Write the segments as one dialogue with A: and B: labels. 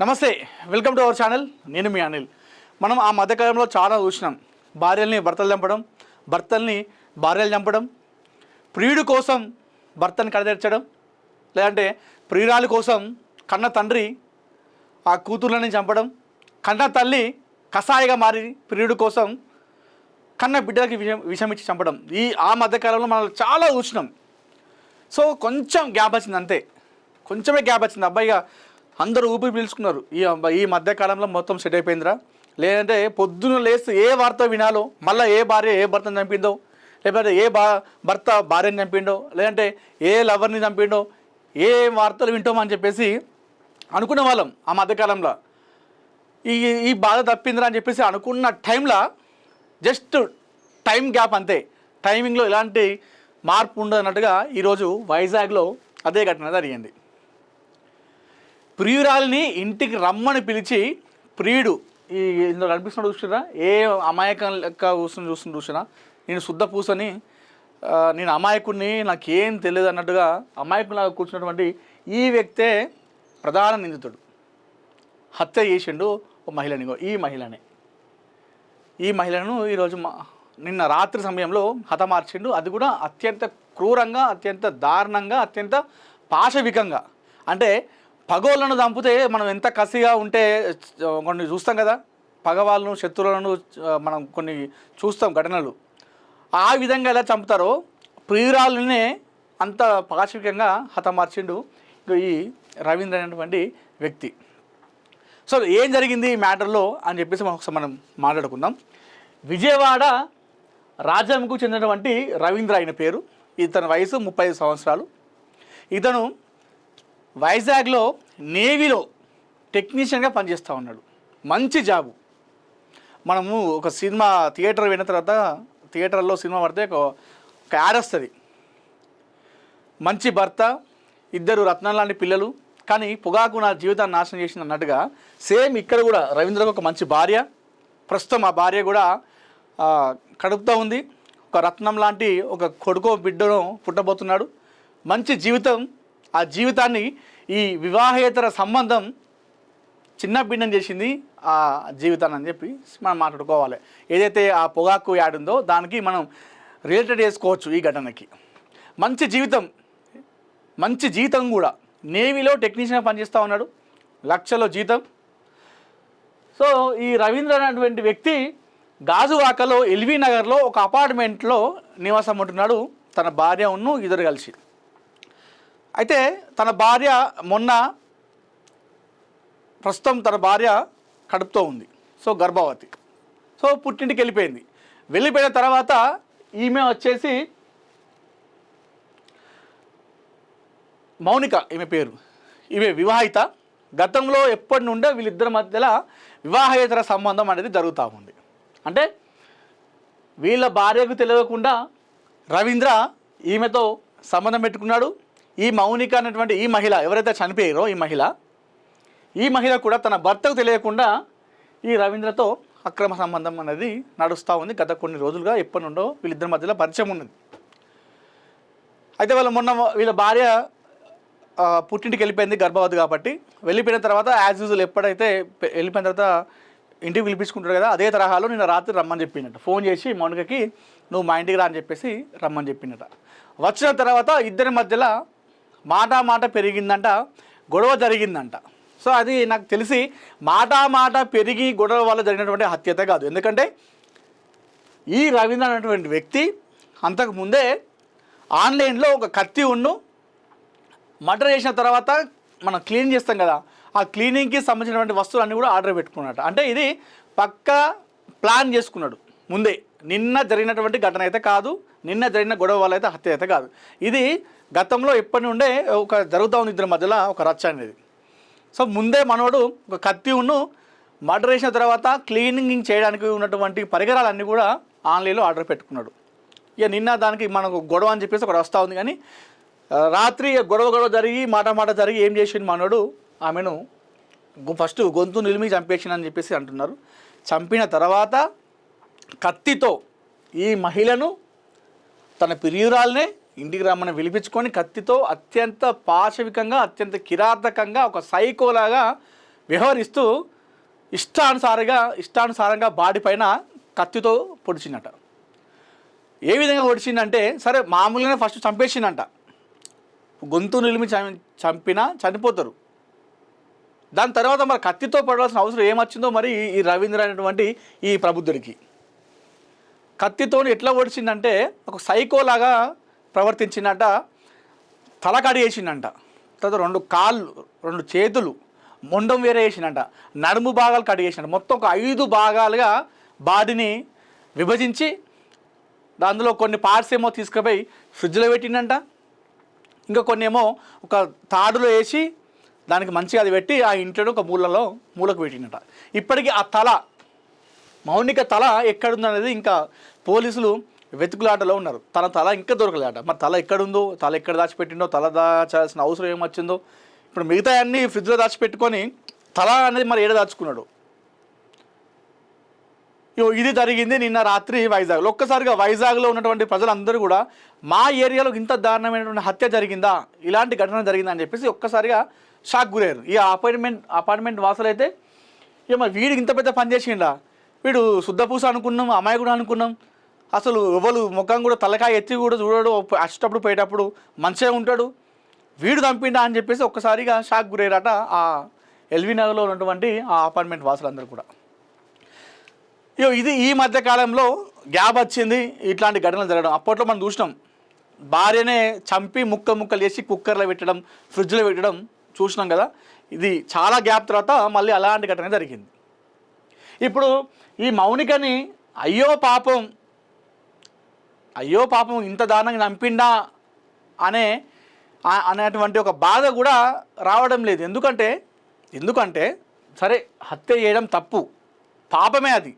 A: నమస్తే, welcome to our channel. నేను మీ అనిల్. మనం ఆ మధ్యకాలంలో చాలా చూసినాం. భార్యల్ని భర్తలు చంపడం, భర్తల్ని భార్యలు చంపడం, ప్రియుడి కోసం భర్తని కడతెర్చడం, లేదంటే ప్రియురాలి కోసం కన్న తండ్రి ఆ కూతుర్లని చంపడం, కన్న తల్లి కసాయిగా మారి ప్రియుడి కోసం కన్న బిడ్డలకి విషమిచ్చి చంపడం. ఆ మధ్యకాలంలో మనం చాలా చూసినాం. సో కొంచెం గ్యాప్ వచ్చింది, అంతే, కొంచెమే గ్యాప్ వచ్చింది. అబ్బాయిగా అందరూ ఊపిరి పీల్చుకున్నారు. ఈ మధ్యకాలంలో మొత్తం సెట్ అయిపోయిందిరా. లేదంటే పొద్దున్న లేస్తే ఏ వార్త వినాలో, మళ్ళీ ఏ భార్య ఏ భర్తను చంపిందో, లేకపోతే ఏ భర్త భార్యని చంపిండో, లేదంటే ఏ లవర్ని చంపిండో, ఏ వార్తలు వింటామో అని చెప్పేసి అనుకునే వాళ్ళం. ఆ మధ్యకాలంలో ఈ బాధ తప్పిందిరా అని చెప్పేసి అనుకున్న టైంలో జస్ట్ టైం గ్యాప్, అంతే. టైమింగ్లో ఎలాంటి మార్పు ఉండదన్నట్టుగా ఈరోజు వైజాగ్లో అదే ఘటన జరిగింది. ప్రియురాలిని ఇంటికి రమ్మని పిలిచి ప్రియుడు ఇందులో కనిపిస్తున్నాడు చూసినా, ఏ అమాయకం లెక్క చూసినా, నేను శుద్ధ పూసని, నేను అమాయకుడిని, నాకేం తెలియదు అన్నట్టుగా అమాయకులాగా కూర్చున్నటువంటి ఈ వ్యక్తే ప్రధాన నిందితుడు. హత్య చేసిండు ఓ మహిళని. ఈ మహిళను ఈరోజు నిన్న రాత్రి సమయంలో హతమార్చిండు. అది కూడా అత్యంత క్రూరంగా, అత్యంత దారుణంగా, అత్యంత పాశవికంగా. అంటే పగోళ్ళను చంపితే మనం ఎంత కసిగా ఉంటే కొన్ని చూస్తాం కదా, పగవాళ్ళను శత్రువులను మనం కొన్ని చూస్తాం ఘటనలు. ఆ విధంగా ఎలా చంపుతారో ప్రియురాలనే అంత పాశవికంగా హతమార్చిండు ఈ రవీంద్ర అనేటువంటి వ్యక్తి. సో ఏం జరిగింది ఈ మ్యాటర్లో అని చెప్పేసి ఒకసారి మనం మాట్లాడుకుందాం. విజయవాడ రాజ్యంకు చెందినటువంటి రవీంద్ర అయిన పేరు. ఇతని వయసు 35 సంవత్సరాలు. ఇతను వైజాగ్లో నేవీలో టెక్నీషియన్గా పనిచేస్తూ ఉన్నాడు. మంచి జాబు. మనము ఒక సినిమా థియేటర్ విన్న తర్వాత థియేటర్లో సినిమా పడితే ఒక యాడ్ వస్తుంది, మంచి భర్త, 2 రత్నాలు లాంటి పిల్లలు, కానీ పొగాకు నా జీవితాన్ని నాశనం చేసింది అన్నట్టుగా సేమ్ ఇక్కడ కూడా రవీంద్రకు ఒక మంచి భార్య, ప్రస్తుతం ఆ భార్య కూడా కడుపుతూ ఉంది. ఒక రత్నం లాంటి ఒక కొడుకో బిడ్డను పుట్టబోతున్నాడు. మంచి జీవితం. ఆ జీవితాన్ని ఈ వివాహేతర సంబంధం చిన్న భిన్నం చేసింది ఆ జీవితాన్ని అని చెప్పి మనం మాట్లాడుకోవాలి. ఏదైతే ఆ పొగాకు యాడ్ ఉందో దానికి మనం రిలేటెడ్ చేసుకోవచ్చు ఈ ఘటనకి. మంచి జీవితం, మంచి జీతం కూడా. నేవీలో టెక్నీషియన్గా పనిచేస్తూ ఉన్నాడు, లక్షలో జీతం. సో ఈ రవీంద్ర అనేటువంటి వ్యక్తి గాజువాకలో ఎల్వి నగర్లో ఒక అపార్ట్మెంట్లో నివాసం ఉంటున్నాడు, తన భార్య ఉన్ను ఇద్దరు కలిసి. అయితే తన భార్య ప్రస్తుతం తన భార్య కడుపుతో ఉంది. సో గర్భవతి. సో పుట్టింటికి వెళ్ళిపోయిన తర్వాత ఈమె వచ్చేసి మౌనిక, ఈమె పేరు. ఈమె వివాహిత. గతంలో ఎప్పటి నుండే వీళ్ళిద్దరి మధ్యలో వివాహేతర సంబంధం అనేది జరుగుతూ ఉంది. అంటే వీళ్ళ భార్యకు తెలియకుండా రవీంద్ర ఈమెతో సంబంధం పెట్టుకున్నాడు. ఈ మౌనిక అనేటువంటి ఈ మహిళ ఎవరైతే చనిపోయారో ఈ మహిళ కూడా తన భర్తకు తెలియకుండా ఈ రవీంద్రతో అక్రమ సంబంధం అనేది నడుస్తూ ఉంది. గత కొన్ని రోజులుగా ఎప్పటి నుండో వీళ్ళిద్దరి మధ్యలో పరిచయం ఉన్నది. అయితే వీళ్ళ భార్య పుట్టింటికి వెళ్ళిపోయింది, గర్భవతి కాబట్టి. వెళ్ళిపోయిన తర్వాత యాజ్ యూజువల్ ఎప్పుడైతే వెళ్ళిపోయిన తర్వాత ఇంటికి పిలిపించుకుంటారు కదా, అదే తరహాలో నిన్న రాత్రి రమ్మని చెప్పినట్టు ఫోన్ చేసి మౌనికకి, నువ్వు మా ఇంటికి రా అని చెప్పేసి రమ్మని చెప్పినట్ట. వచ్చిన తర్వాత ఇద్దరి మధ్యలో మాట పెరిగిందంట, గొడవ జరిగిందంట. సో అది నాకు తెలిసి మాట పెరిగి గొడవ వల్ల జరిగినటువంటి హత్యత కాదు. ఎందుకంటే ఈ రవీంద్ర అనేటువంటి వ్యక్తి అంతకుముందే ఆన్లైన్లో ఒక కత్తి మర్డర్ చేసిన తర్వాత మనం క్లీన్ చేస్తాం కదా, ఆ క్లీనింగ్కి సంబంధించినటువంటి వస్తువులన్నీ కూడా ఆర్డర్ పెట్టుకున్నట్టు. అంటే ఇది పక్కా ప్లాన్ చేసుకున్నాడు ముందే. నిన్న జరిగినటువంటి ఘటన అయితే కాదు, నిన్న జరిగిన గొడవ వల్ల అయితే హత్య అయితే కాదు. ఇది గతంలో ఎప్పటి నుండే ఒక జరుగుతూ ఉంది ఇద్దరి మధ్యలో ఒక రచ్చ అనేది. సో ముందే మనోడు ఒక కత్తి మర్డర్ చేసిన తర్వాత క్లీనింగ్ చేయడానికి ఉన్నటువంటి పరికరాలన్నీ కూడా ఆన్లైన్లో ఆర్డర్ పెట్టుకున్నాడు. ఇక నిన్న దానికి మనకు గొడవ అని చెప్పేసి ఒకటి వస్తూ ఉంది. కానీ రాత్రి గొడవ జరిగి మాట జరిగి ఏం చేసిండు మనోడు, ఆమెను ఫస్ట్ గొంతు నిలిమి చంపేసిందని చెప్పేసి అంటున్నారు. చంపిన తర్వాత కత్తితో ఈ మహిళను తన ప్రియురాలనే ఇంటికి రమ్మని పిలిపించుకొని కత్తితో అత్యంత పాశవికంగా, అత్యంత కిరాతకంగా, ఒక సైకోలాగా వ్యవహరిస్తూ ఇష్టానుసారంగా బాడీ పైన కత్తితో పొడిచిందట. ఏ విధంగా పొడిచిందంటే, సరే మామూలుగానే ఫస్ట్ చంపేసిందంట. గొంతు నిలిమి చంపినా చనిపోతారు. దాని తర్వాత మరి కత్తితో పడవలసిన అవసరం ఏమొచ్చిందో మరి ఈ రవీంద్ర అనేటువంటి ఈ ప్రబుద్ధుడికి. కత్తితో ఎట్లా పొడిచిందంటే, ఒక సైకోలాగా ప్రవర్తించిందంట. తల కడిగేసిందంట, తర్వాత 2 కాళ్ళు 2 చేతులు మొండం వేరే వేసిందంట, నడుము భాగాలు కడిగేసిందంట. మొత్తం ఒక 5 భాగాలుగా బాడీని విభజించి అందులో కొన్ని పార్ట్స్ ఏమో తీసుకుపోయి ఫ్రిడ్జ్లో పెట్టిందంట. ఇంకా కొన్ని ఏమో ఒక తాడులో వేసి దానికి మంచిగా అది పెట్టి ఆ ఇంట్లో ఒక మూలకు పెట్టిందట. ఇప్పటికీ ఆ తల, మౌనిక తల ఎక్కడుందనేది ఇంకా పోలీసులు వెతుకులాటలో ఉన్నారు. తన తల ఇంకా దొరకలేట. మరి తల ఎక్కడుందో, తల ఎక్కడ దాచిపెట్టిందో, తల దాచాల్సిన అవసరం ఏమొచ్చిందో. ఇప్పుడు మిగతా అన్నీ ఫ్రిడ్జ్లో దాచిపెట్టుకొని తల అనేది మరి ఏడ దాచుకున్నాడు. ఇది జరిగింది నిన్న రాత్రి వైజాగ్లో. ఒక్కసారిగా వైజాగ్లో ఉన్నటువంటి ప్రజలందరూ కూడా మా ఏరియాలో ఇంత దారుణమైనటువంటి హత్య జరిగిందా, ఇలాంటి ఘటన జరిగిందా అని చెప్పేసి ఒక్కసారిగా షాక్ గురయ్యారు. ఈ అపార్ట్మెంట్ వాసులు అయితే మరి వీడికి ఇంత పెద్ద పని చేసిండా, వీడు శుద్ధపూస అనుకున్నాం, అమాయకుడు అనుకున్నాం, అసలు ఎవరు ముఖం కూడా తలకాయ ఎత్తి కూడా చూడడు, వచ్చేటప్పుడు పోయేటప్పుడు మంచిగా ఉంటాడు, వీడు చంపిండా అని చెప్పేసి ఒక్కసారిగా షాక్ గురయ్యారట ఆ ఎల్వి నగర్లో ఉన్నటువంటి ఆ అపార్ట్మెంట్ వాసులందరూ కూడా. ఇది ఈ మధ్య కాలంలో గ్యాప్ వచ్చింది ఇట్లాంటి ఘటనలు జరగడం. అప్పట్లో మనం చూసినాం, భార్యనే చంపి ముక్కలు చేసి కుక్కర్లో పెట్టడం, ఫ్రిడ్జ్లో పెట్టడం చూసినాం కదా. ఇది చాలా గ్యాప్ తర్వాత మళ్ళీ అలాంటి ఘటన జరిగింది. ఇప్పుడు ఈ మౌనికని అయ్యో పాపం ఇంత దారుణంగా చంపిండా అనేటువంటి ఒక బాధ కూడా రావడం లేదు. ఎందుకంటే సరే హత్య చేయడం తప్పు, పాపమే, అది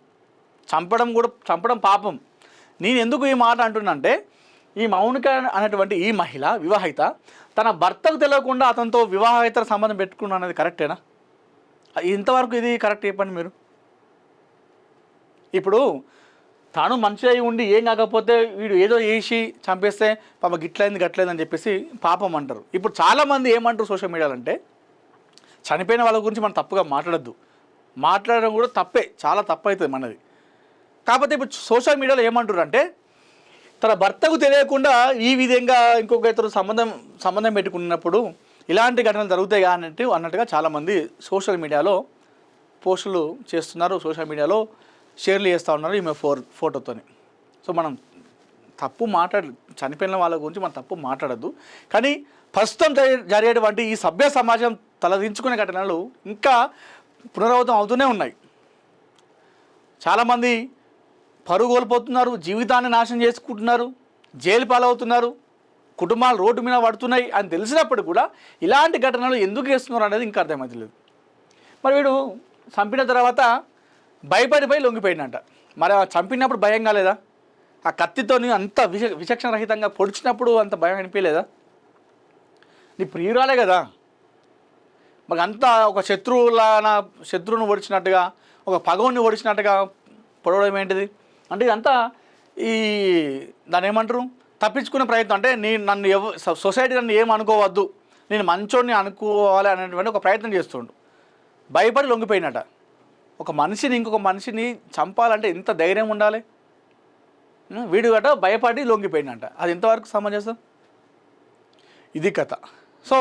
A: చంపడం పాపం. నేను ఎందుకు ఈ మాట అంటున్నానంటే, ఈ మౌనిక అనేటువంటి ఈ మహిళ వివాహిత తన భర్తకు తెలియకుండా అతనితో వివాహిత సంబంధం పెట్టుకున్నా అనేది కరెక్టేనా? ఇంతవరకు ఇది కరెక్ట్ చెప్పండి మీరు. ఇప్పుడు తాను మంచిగా ఉండి ఏం కాకపోతే వీడు ఏదో చేసి చంపేస్తే పాప గట్లయింది అని చెప్పేసి పాపం అంటారు. ఇప్పుడు చాలామంది ఏమంటారు సోషల్ మీడియాలో అంటే, చనిపోయిన వాళ్ళ గురించి మనం తప్పుగా మాట్లాడడం కూడా తప్పే, చాలా తప్పు అవుతుంది మనది. కాకపోతే ఇప్పుడు సోషల్ మీడియాలో ఏమంటారు అంటే, తన భర్తకు తెలియకుండా ఈ విధంగా ఇంకొక ఇతరు సంబంధం పెట్టుకున్నప్పుడు ఇలాంటి ఘటనలు జరుగుతాయి అన్నట్టుగా చాలామంది సోషల్ మీడియాలో పోస్టులు చేస్తున్నారు, సోషల్ మీడియాలో షేర్లు చేస్తూ ఉన్నారు ఈమె ఫోటోతోని. సో మనం చనిపోయిన వాళ్ళ గురించి మనం తప్పు మాట్లాడద్దు. కానీ ప్రస్తుతం జరిగేటువంటి ఈ సభ్య సమాజం తలదించుకునే ఘటనలు ఇంకా పునరావృతం అవుతూనే ఉన్నాయి. చాలామంది పరువు కోల్పోతున్నారు, జీవితాన్ని నాశనం చేసుకుంటున్నారు, జైలు పాలవుతున్నారు, కుటుంబాలు రోడ్డు మీద పడుతున్నాయి అని తెలిసినప్పుడు కూడా ఇలాంటి ఘటనలు ఎందుకు చేస్తున్నారు అనేది ఇంకా అర్థమవుతలేదు. మరి వీడు చంపిన తర్వాత భయపడిపోయి లొంగిపోయిందంట. మరి చంపినప్పుడు భయం కాలేదా? ఆ కత్తితోని అంత విచక్షణ రహితంగా పొడిచినప్పుడు అంత భయం అనిపించలేదా? నీ ప్రియురాలే కదా, మరి అంతా ఒక శత్రువును ఓడిచినట్టుగా, ఒక పగవుని ఓడిచినట్టుగా పొడవడం ఏంటిది అంటే, ఇదంతా దాన్ని ఏమంటారు, తప్పించుకునే ప్రయత్నం. అంటే నన్ను సొసైటీ నన్ను ఏం అనుకోవద్దు, నేను మంచోడిని అనుకోవాలి అనేటువంటి ఒక ప్రయత్నం చేస్తుండు. భయపడి లొంగిపోయినట. ఒక మనిషిని ఇంకొక మనిషిని చంపాలంటే ఎంత ధైర్యం ఉండాలి. వీడు గట భయపడి లొంగిపోయినట. అది ఎంతవరకు సమంజసం? ఇది కథ. సో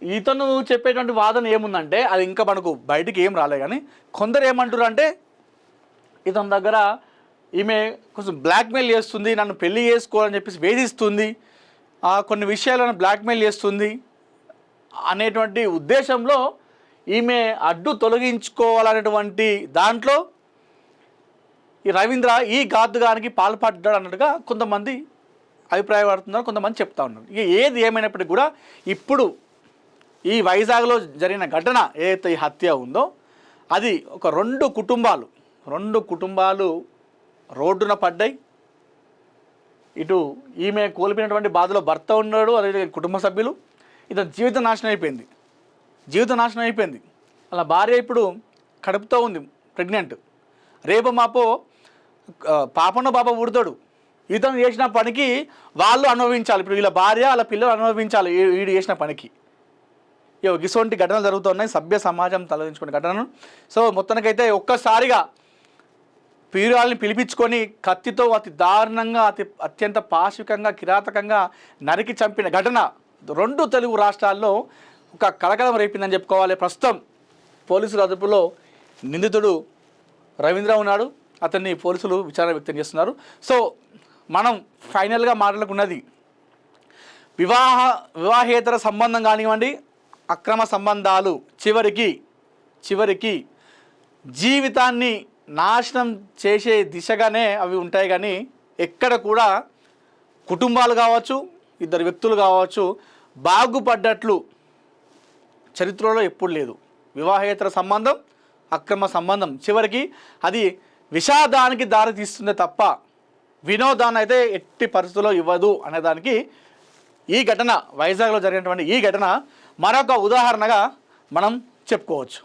A: ఇతను చెప్పేటువంటి వాదన ఏముందంటే, అది ఇంకా మనకు బయటికి ఏం రాలే. కానీ కొందరు ఏమంటారు అంటే, ఇతని దగ్గర ఈమె కొంచెం బ్లాక్మెయిల్ చేస్తుంది, నన్ను పెళ్లి చేసుకోవాలని చెప్పేసి వేధిస్తుంది, కొన్ని విషయాలను బ్లాక్మెయిల్ చేస్తుంది అనేటువంటి ఉద్దేశంలో ఈమె అడ్డు తొలగించుకోవాలనేటువంటి దాంట్లో ఈ రవీంద్ర ఈ ఘాతుకానికి పాల్పడ్డాడు అన్నట్టుగా కొంతమంది అభిప్రాయపడుతున్నారు, కొంతమంది చెప్తా ఉన్నారు. ఇక ఏది ఏమైనప్పటికీ కూడా ఇప్పుడు ఈ వైజాగ్లో జరిగిన ఘటన ఏదైతే ఈ హత్య ఉందో, అది ఒక రెండు కుటుంబాలు రోడ్డున పడ్డాయి. ఇటు ఈమె కోల్పోయినటువంటి బాధలో భర్త ఉన్నాడు, అదే కుటుంబ సభ్యులు. ఇతను జీవితం నాశనం అయిపోయింది. అలా భార్య ఇప్పుడు కడుపుతో ఉంది, ప్రెగ్నెంట్. రేపు మాపో పాపన్న బాబా పుడతాడు. ఇతను చేసిన పనికి వాళ్ళు అనుభవించాలి. ఇప్పుడు వీళ్ళ భార్య వాళ్ళ పిల్లలు అనుభవించాలి వీడు చేసిన పనికి. ఇటువంటి ఘటనలు జరుగుతున్నాయి, సభ్య సమాజం తలదించుకునే ఘటనను. సో మొత్తానికైతే ఒక్కసారిగా ప్రియురాల్ని పిలిపించుకొని కత్తితో అతి దారుణంగా అత్యంత పాశవికంగా కిరాతకంగా నరికి చంపిన ఘటన 2 తెలుగు రాష్ట్రాల్లో ఒక కలకలం రేపిందని చెప్పుకోవాలి. ప్రస్తుతం పోలీసుల అదుపులో నిందితుడు రవీంద్ర ఉన్నాడు. అతన్ని పోలీసులు విచారణ వ్యక్తం చేస్తున్నారు. సో మనం ఫైనల్గా మాట్లాడుకున్నది వివాహేతర సంబంధం కానివ్వండి, అక్రమ సంబంధాలు చివరికి జీవితాన్ని నాశనం చేసే దిశగానే అవి ఉంటాయి. కానీ ఎక్కడ కూడా కుటుంబాలు కావచ్చు, ఇద్దరు వ్యక్తులు కావచ్చు బాగుపడ్డట్లు చరిత్రలో ఎప్పుడు లేదు. వివాహేతర సంబంధం, అక్రమ సంబంధం చివరికి అది విషాదానికి దారి తీస్తుంది తప్ప వినోదాన్ని అయితే ఎట్టి పరిస్థితుల్లో ఇవ్వదు అనేదానికి ఈ ఘటన, వైజాగ్లో జరిగినటువంటి ఈ ఘటన మరొక ఉదాహరణగా మనం చెప్పుకోవచ్చు.